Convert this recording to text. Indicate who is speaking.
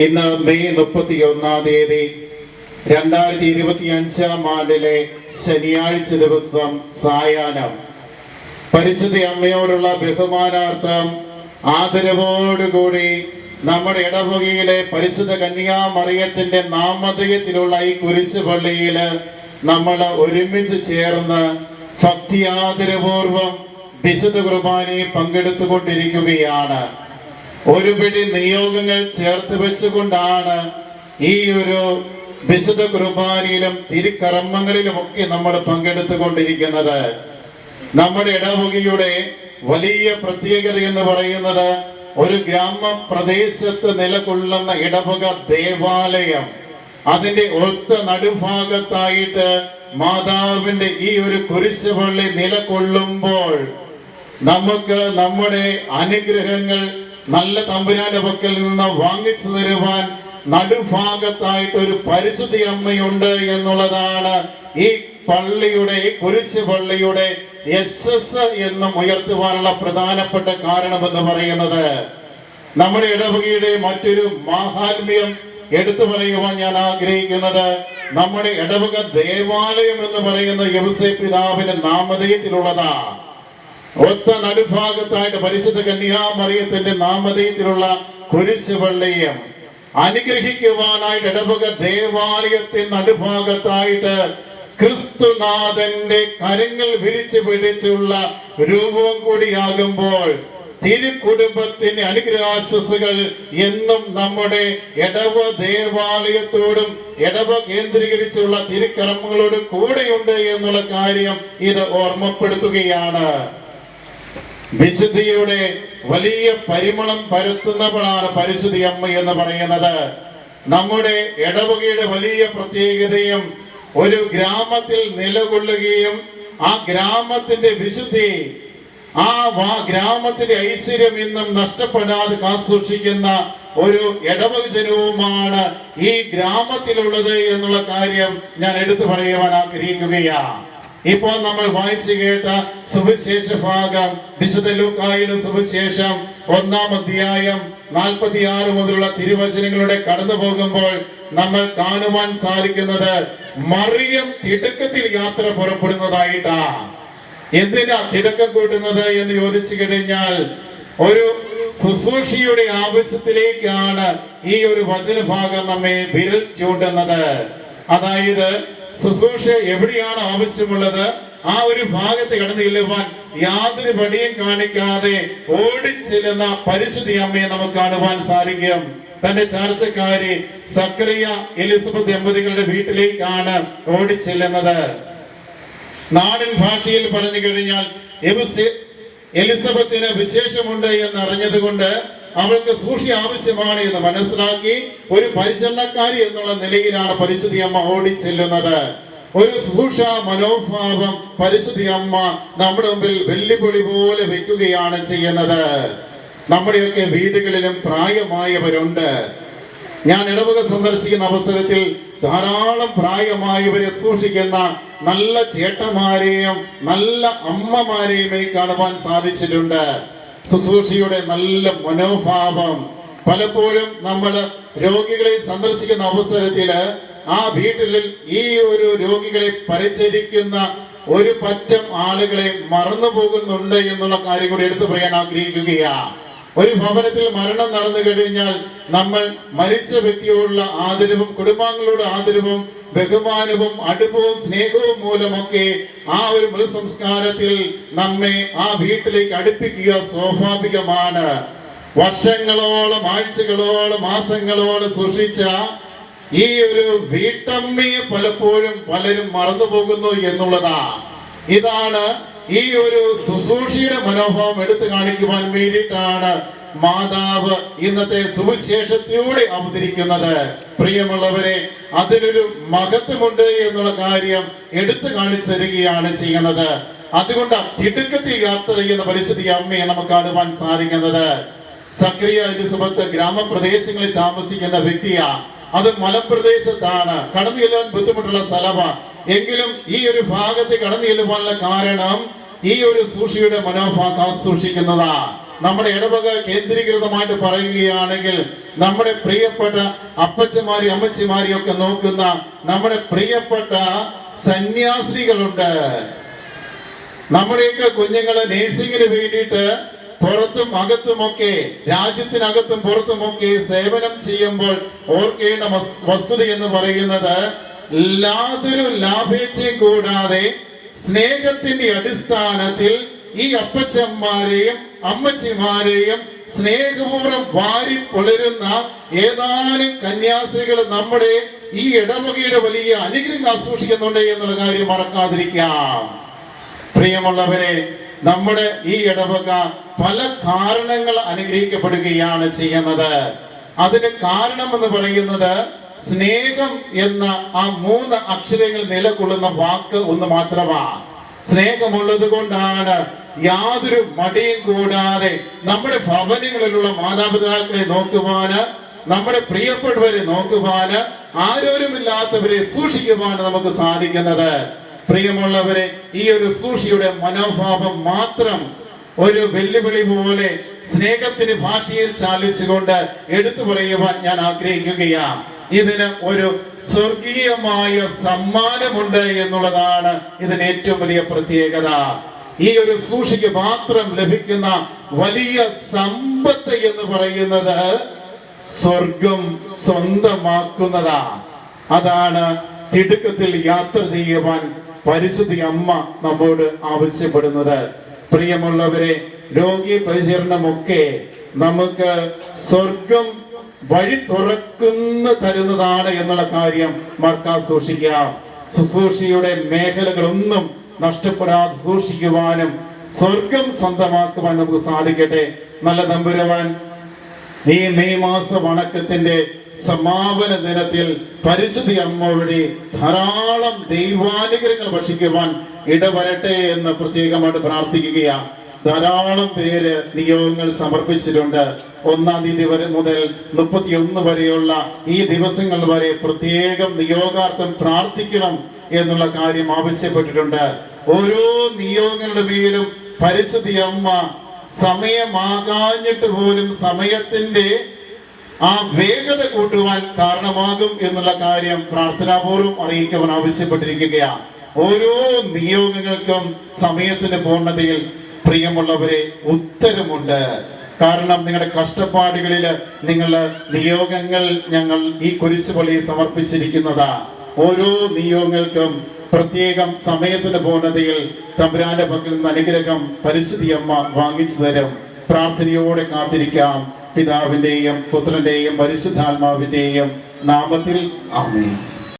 Speaker 1: ഇന്ന് മെയ് 31 2025 ശനിയാഴ്ച ദിവസം സായാഹ്നം പരിശുദ്ധ അമ്മയോടുള്ള ബഹുമാനാർത്ഥം ആദരവോടുകൂടി നമ്മുടെ ഇടവകയിലെ പരിശുദ്ധ കന്യാമറിയത്തിന്റെ നാമധേയത്തിലുള്ള ഈ കുരിശ് പള്ളിയിൽ നമ്മൾ ഒരുമിച്ച് ചേർന്ന് ഭക്തിയാദരപൂർവം വിശുദ്ധ കുർബാനയിൽ പങ്കെടുത്തുകൊണ്ടിരിക്കുകയാണ്. ഒരുപിടി നിയോഗങ്ങൾ ചേർത്ത് വെച്ചുകൊണ്ടാണ് ഈ ഒരു വിശുദ്ധ കുർബാനയിലും തിരുക്കർമ്മങ്ങളിലുമൊക്കെ നമ്മൾ പങ്കെടുത്തുകൊണ്ടിരിക്കുന്നത്. നമ്മുടെ ഇടവകയുടെ വലിയ പ്രത്യേകത എന്ന് പറയുന്നത് ഒരു ഗ്രാമപ്രദേശത്ത് നിലകൊള്ളുന്ന ഇടവക ദേവാലയം, അതിന്റെ ഒത്ത നടുഭാഗത്തായിട്ട് മാതാവിന്റെ ഈ ഒരു കുരിശ് പള്ളി നിലകൊള്ളുമ്പോൾ നമുക്ക് നമ്മുടെ അനുഗ്രഹങ്ങൾ നല്ല തമ്പുരാന്റെ പക്കൽ നിന്ന് വാങ്ങിച്ചു തരുവാൻ നടുഭാഗത്തായിട്ട് ഒരു പരിശുദ്ധി അമ്മയുണ്ട് എന്നുള്ളതാണ് ഈ പള്ളിയുടെ, ഈ കുരിശ് പള്ളിയുടെ യശസ്സ് എന്നും ഉയർത്തുവാനുള്ള പ്രധാനപ്പെട്ട കാരണമെന്ന് പറയുന്നത്. നമ്മുടെ ഇടവകയുടെ മറ്റൊരു മാഹാത്മ്യം എടുത്തു പറയുവാൻ ഞാൻ ആഗ്രഹിക്കുന്നത്, നമ്മുടെ ഇടവക ദേവാലയം എന്ന് പറയുന്ന യൗസേ പിതാവിന്റെ നാമധേയത്തിലുള്ളതാണ്. ഒത്ത നടുഭാഗത്തായിട്ട് പരിശുദ്ധ കന്യാമറിയത്തിന്റെ നാമധേയത്തിലുള്ള കുരിശ് പള്ളിയും അനുഗ്രഹിക്കുവാനായിട്ട് ഇടവക ദേവാലയത്തിന്റെ നടുഭാഗത്തായിട്ട് ക്രിസ്തുനാഥന്റെ കരങ്ങൾ വിരിച്ചു പിടിച്ചുള്ള രൂപവും കൂടിയാകുമ്പോൾ തിരുക്കുടുംബത്തിന്റെ അനുഗ്രഹാശസ്സുകൾ എന്നും നമ്മുടെ ഇടവ ദേവാലയത്തോടും ഇടവ കേന്ദ്രീകരിച്ചുള്ള തിരുക്കർമ്മങ്ങളോടും കൂടെയുണ്ട് എന്നുള്ള കാര്യം ഇത് ഓർമ്മപ്പെടുത്തുകയാണ്. വിശുദ്ധിയുടെ വലിയ പരിമളം പരത്തുന്നവളാണ് പരിശുദ്ധി അമ്മ എന്ന് പറയുന്നത്. നമ്മുടെ ഇടവകയുടെ വലിയ പ്രത്യേകതയും ഒരു ഗ്രാമത്തിൽ നിലകൊള്ളുകയും ആ ഗ്രാമത്തിന്റെ വിശുദ്ധി, ആ ഗ്രാമത്തിന്റെ ഐശ്വര്യം ഇന്നും നഷ്ടപ്പെടാതെ കാസൂക്ഷിക്കുന്ന ഒരു ഇടവക ജനവുമാണ് ഈ ഗ്രാമത്തിലുള്ളത് എന്നുള്ള കാര്യം ഞാൻ എടുത്തു പറയുവാൻ ആഗ്രഹിക്കുകയാണ്. ഇപ്പോൾ നമ്മൾ വായിച്ചു കേട്ട സുവിശേഷ ഭാഗം വിശുദ്ധ ലൂക്കായുടെ സുവിശേഷം 1-ാം അധ്യായം 46 മുതലുള്ള തിരുവചനങ്ങളുടെ കടന്നു പോകുമ്പോൾ നമ്മൾ കാണുവാൻ സാധിക്കുന്നത് മറിയം തിടുക്കത്തിൽ യാത്ര പുറപ്പെടുന്നതായിട്ടാ. എന്തിനാ തിടുക്കം കൂട്ടുന്നത് എന്ന് ചോദിച്ചു കഴിഞ്ഞാൽ, ഒരു ശുശ്രൂഷയുടെ ആവശ്യത്തിലേക്കാണ് ഈ ഒരു വചനഭാഗം നമ്മെ വിരൽ ചൂണ്ടുന്നത്. അതായത് ശുശ്രൂഷ എവിടെയാണ് ആവശ്യമുള്ളത് ആ ഒരു ഭാഗത്ത് കടന്നു ചെല്ലുവാൻ യാതൊരു പടിയും കാണിക്കാതെ ഓടിച്ചെല്ലുന്ന പരിശുദ്ധി അമ്മയെ നമുക്ക് കാണുവാൻ സാധിക്കും. തന്റെ ചാർച്ചക്കാരി സക്കറിയ എലിസബത്ത് ദമ്പതികളുടെ വീട്ടിലേക്കാണ് ഓടിച്ചെല്ലുന്നത്. നാടൻ ഭാഷയിൽ പറഞ്ഞു കഴിഞ്ഞാൽ എലിസബത്തിന് വിശേഷമുണ്ട് എന്ന് അറിഞ്ഞത് കൊണ്ട് അവൾക്ക് സൂക്ഷി ആവശ്യമാണ് എന്ന് മനസ്സിലാക്കി ഒരു പരിചരണക്കാരി എന്നുള്ള നിലയിലാണ് പരിശുദ്ധി അമ്മ ഓടിച്ചെല്ലുന്നത്. ഒരു സൂക്ഷ മനോഭാവം പരിശുദ്ധി അമ്മ നമ്മുടെ മുമ്പിൽ വെല്ലുവിളി പോലെ വെക്കുകയാണ് ചെയ്യുന്നത്. നമ്മുടെയൊക്കെ വീടുകളിലും പ്രായമായവരുണ്ട്. ഞാൻ ഇടവക സന്ദർശിക്കുന്ന അവസരത്തിൽ ധാരാളം പ്രായമായവരെ സൂക്ഷിക്കുന്ന നല്ല ചേട്ടന്മാരെയും നല്ല അമ്മമാരെയും കാണുവാൻ സാധിച്ചിട്ടുണ്ട്. ശുശ്രൂഷയുടെ നല്ല മനോഭാവം. പലപ്പോഴും നമ്മൾ രോഗികളെ സന്ദർശിക്കുന്ന അവസരത്തിൽ ആ വീട്ടിൽ ഈ ഒരു രോഗികളെ പരിചരിക്കുന്ന ഒരു പറ്റം ആളുകളെ മറന്നു പോകുന്നുണ്ട് എന്നുള്ള കാര്യം കൂടി എടുത്തു പറയാൻ ആഗ്രഹിക്കുകയാണ്. ഒരു ഭവനത്തിൽ മരണം നടന്നു കഴിഞ്ഞാൽ നമ്മൾ മരിച്ച വ്യക്തിയോടുള്ള ആദരവും കുടുംബാംഗങ്ങളോട് ആദരവും ബഹുമാനവും അടുപ്പവും സ്നേഹവും മൂലമൊക്കെ ആ ഒരു മൃതസംസ്കാരത്തിൽ നമ്മെ ആ വീട്ടിലേക്ക് അടുപ്പിക്കുക സ്വാഭാവികമാണ്. വർഷങ്ങളോളം, ആഴ്ചകളോളം, മാസങ്ങളോളം സൂക്ഷിച്ച ഈ ഒരു വീട്ടമ്മയെ പലപ്പോഴും പലരും മറന്നു പോകുന്നു എന്നുള്ളതാ. ഇതാണ് ഈ ഒരു ശുശ്രൂഷയുടെ മനോഭാവം എടുത്തു കാണിക്കുവാൻ വേണ്ടിയിട്ടാണ് മാതാവ് ഇന്നത്തെ സുവിശേഷത്തിലൂടെ അവതരിക്കുന്നത്. പ്രിയമുള്ളവരെ, അതിനൊരു മഹത്വമുണ്ട് എന്നുള്ള കാര്യം എടുത്തു കാണിച്ചു തരികയാണ് ചെയ്യുന്നത്. അതുകൊണ്ട് തിടുക്കത്തിൽ യാത്ര ചെയ്യുന്ന പരിശുദ്ധി അമ്മയെ നമുക്ക് കാണുവാൻ സാധിക്കുന്നത്. സക്കറിയ എലിസബത്ത് ഗ്രാമപ്രദേശങ്ങളിൽ താമസിക്കുന്ന വ്യക്തിയാ. അത് മലപ്രദേശത്താണ്, കടന്നു ചെല്ലാൻ ബുദ്ധിമുട്ടുള്ള സ്ഥലമാണ്. എങ്കിലും ഈ ഒരു ഭാഗത്ത് കടന്നു ചെല്ലുവാനുള്ള കാരണം ഈ ഒരു സൂക്ഷിയുടെ മനോഭാവം സൂക്ഷിക്കുന്നതാ. നമ്മുടെ ഇടവക കേന്ദ്രീകൃതമായിട്ട് പറയുകയാണെങ്കിൽ നമ്മുടെ പ്രിയപ്പെട്ട അപ്പച്ചമാരെയും അമ്മച്ചിമാരെയും ഒക്കെ നോക്കുന്ന നമ്മുടെ പ്രിയപ്പെട്ട സന്യാസികളുണ്ട്. നമ്മുടെയൊക്കെ കുഞ്ഞുങ്ങളെ നേഴ്സിംഗിന് വേണ്ടിയിട്ട് പുറത്തും അകത്തുമൊക്കെ, രാജ്യത്തിനകത്തും പുറത്തുമൊക്കെ സേവനം ചെയ്യുമ്പോൾ ഓർക്കേണ്ട വസ്തുത എന്ന് പറയുന്നത്, യാതൊരു ലാഭേച്ഛയും കൂടാതെ സ്നേഹത്തിന്റെ അടിസ്ഥാനത്തിൽ ഈ അപ്പച്ചന്മാരെയും അമ്മച്ചിമാരെയും സ്നേഹപൂർവ്വം വാരി പുലരുന്ന ഏതാനും കന്യാസ്ത്രീകൾ നമ്മുടെ ഈ ഇടവകയുടെ വലിയ അനുഗ്രഹം ആസ്വദിക്കുന്നുണ്ട് എന്നുള്ള കാര്യം മറക്കാതിരിക്കാം. പ്രിയമുള്ളവരെ, നമ്മുടെ ഈ ഇടവക പല കാരണങ്ങൾ അനുഗ്രഹിക്കപ്പെടുകയാണ് ചെയ്യുന്നത്. അതിന് കാരണം എന്ന് പറയുന്നത് സ്നേഹം എന്ന ആ 3 അക്ഷരങ്ങൾ നിലകൊള്ളുന്ന വാക്ക് ഒന്ന് മാത്രമാണ്. സ്നേഹമുള്ളത് കൊണ്ടാണ് യാതൊരു മടിയും കൂടാതെ നമ്മുടെ ഭവനങ്ങളിലുള്ള മാതാപിതാക്കളെ നോക്കുവാന്, നമ്മുടെ പ്രിയപ്പെട്ടവരെ നോക്കുവാന്, ആരോരുമില്ലാത്തവരെ സൂക്ഷിക്കുവാന് നമുക്ക് സാധിക്കുന്നത്. പ്രിയമുള്ളവരെ, ഈ ഒരു സൂക്ഷിയുടെ മനോഭാവം മാത്രം ഒരു വെല്ലുവിളി പോലെ സ്നേഹത്തിന് ഭാഷയിൽ ചാലിച്ചുകൊണ്ട് എടുത്തു പറയുവാൻ ഞാൻ ആഗ്രഹിക്കുകയാണ്. ഇതിന് ഒരു സ്വർഗീയമായ സമ്മാനമുണ്ട് എന്നുള്ളതാണ് ഇതിന് ഏറ്റവും വലിയ പ്രത്യേകത. ഈ ഒരു സൂക്ഷിക്ക് മാത്രം ലഭിക്കുന്ന വലിയ സമ്പത്ത് എന്ന് പറയുന്നത് സ്വർഗം സ്വന്തമാക്കുന്നതാ. അതാണ് തിടുക്കത്തിൽ യാത്ര ചെയ്യുവാൻ പരിശുദ്ധ അമ്മ നമ്മോട് ആവശ്യപ്പെടുന്നത്. പ്രിയമുള്ളവരെ, രോഗി പരിചരണമൊക്കെ നമുക്ക് സ്വർഗം വഴി തരുന്നതാണ് എന്നുള്ള കാര്യം മറക്കാതെ സൂക്ഷിക്കാം. ശുശ്രൂഷയുടെ മേഖലകളൊന്നും നഷ്ടപ്പെടാതെ സൂക്ഷിക്കുവാനും സ്വർഗം സ്വന്തമാക്കുവാൻ നമുക്ക് സാധിക്കട്ടെ. നല്ല തമ്പുരാൻ, ഈ മെയ് മാസ വണക്കത്തിന്റെ സമാപന ദിനത്തിൽ പരിശുദ്ധ അമ്മ വഴി ധാരാളം ദൈവാനുഗ്രഹങ്ങൾ ഭക്ഷിക്കുവാൻ ഇടവരട്ടെ എന്ന് പ്രത്യേകമായിട്ട് പ്രാർത്ഥിക്കുകയാണ്. ധാരാളം പേര് നിയോഗങ്ങൾ സമർപ്പിച്ചിട്ടുണ്ട്. 1-ാം തീയതി വരെ മുതൽ 31 വരെയുള്ള ഈ ദിവസങ്ങൾ വരെ പ്രത്യേകം നിയോഗാർത്ഥം പ്രാർത്ഥിക്കണം എന്നുള്ള കാര്യം ആവശ്യപ്പെട്ടിട്ടുണ്ട്. ഓരോ നിയോഗങ്ങളുടെ മേലും പരിശുദ്ധ അമ്മ സമയമാകാഞ്ഞിട്ട് പോലും സമയത്തിന്റെ ആ വേഗത കൂട്ടുവാൻ കാരണമാകും എന്നുള്ള കാര്യം പ്രാർത്ഥനാപൂർവ്വം അറിയിക്കുവാൻ ആവശ്യപ്പെട്ടിരിക്കുകയാണ്. ഓരോ നിയോഗങ്ങൾക്കും സമയത്തിന്റെ പൂർണ്ണതയിൽ പ്രിയമുള്ളവരെ ഉത്തരമുണ്ട്. കാരണം നിങ്ങളുടെ കഷ്ടപ്പാടുകളിൽ നിങ്ങളുടെ നിയോഗങ്ങൾ ഞങ്ങൾ ഈ കുരിശുപള്ളിയിൽ സമർപ്പിച്ചിരിക്കുന്നതാ. ഓരോ നിയോഗങ്ങൾക്കും പ്രത്യേകം സമയത്തിന്റെ പൂർണ്ണതയിൽ തമ്പുരാന്റെ പക്കൽ നിന്ന് അനുഗ്രഹം പരിശുദ്ധ അമ്മ വാങ്ങിച്ചു തരും. പ്രാർത്ഥനയോടെ കാത്തിരിക്കാം. പിതാവിന്റെയും പുത്രന്റെയും പരിശുദ്ധാത്മാവിന്റെയും നാമത്തിൽ ആമേൻ.